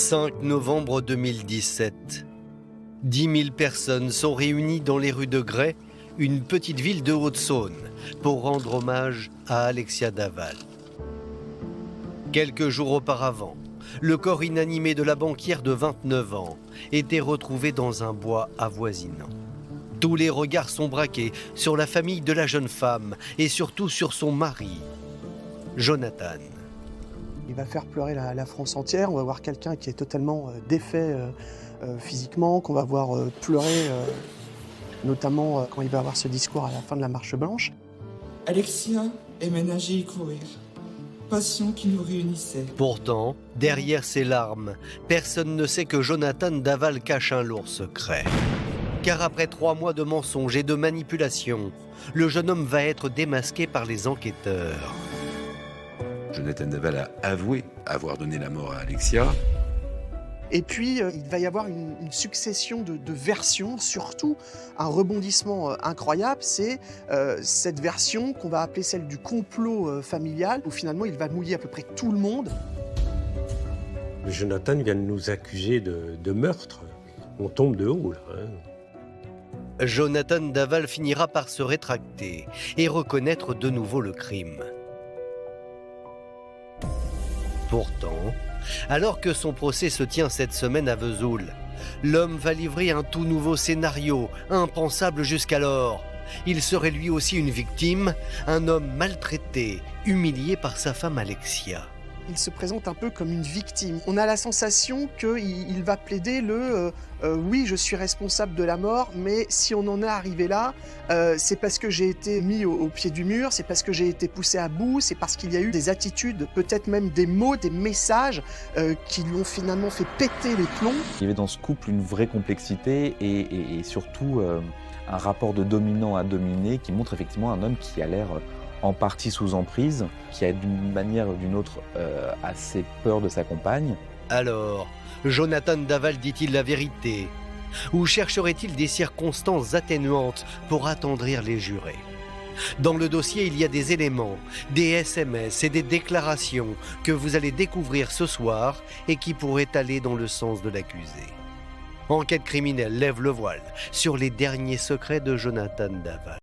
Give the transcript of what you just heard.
5 novembre 2017. 10 000 personnes sont réunies dans les rues de Gray, une petite ville de Haute-Saône, pour rendre hommage à Alexia Daval. Quelques jours auparavant, le corps inanimé de la banquière de 29 ans était retrouvé dans un bois avoisinant. Tous les regards sont braqués sur la famille de la jeune femme et surtout sur son mari, Jonathan. Il va faire pleurer la France entière. On va voir quelqu'un qui est totalement défait physiquement, qu'on va voir pleurer, notamment quand il va avoir ce discours à la fin de la marche blanche. Alexia aimait nager et courir, passion qui nous réunissait. Pourtant, derrière ces larmes, personne ne sait que Jonathan Daval cache un lourd secret. Car après 3 mois de mensonges et de manipulations, le jeune homme va être démasqué par les enquêteurs. Jonathan Daval a avoué avoir donné la mort à Alexia. Et puis, il va y avoir une succession de versions, surtout un rebondissement incroyable, c'est cette version qu'on va appeler celle du complot familial, où finalement il va mouiller à peu près tout le monde. Jonathan vient de nous accuser de meurtre. On tombe de haut, là. Jonathan Daval finira par se rétracter et reconnaître de nouveau le crime. Pourtant, alors que son procès se tient cette semaine à Vesoul, l'homme va livrer un tout nouveau scénario, impensable jusqu'alors. Il serait lui aussi une victime, un homme maltraité, humilié par sa femme Alexia. Il se présente un peu comme une victime. On a la sensation qu'il va plaider oui, je suis responsable de la mort, mais si on en est arrivé là, c'est parce que j'ai été mis au pied du mur, c'est parce que j'ai été poussé à bout, c'est parce qu'il y a eu des attitudes, peut-être même des mots, des messages qui lui ont finalement fait péter les plombs. Il y avait dans ce couple une vraie complexité et surtout un rapport de dominant à dominé qui montre effectivement un homme qui a l'air en partie sous emprise, qui a d'une manière ou d'une autre assez peur de sa compagne. Alors, Jonathan Daval dit-il la vérité? Ou chercherait-il des circonstances atténuantes pour attendrir les jurés? Dans le dossier, il y a des éléments, des SMS et des déclarations que vous allez découvrir ce soir et qui pourraient aller dans le sens de l'accusé. Enquête criminelle lève le voile sur les derniers secrets de Jonathan Daval.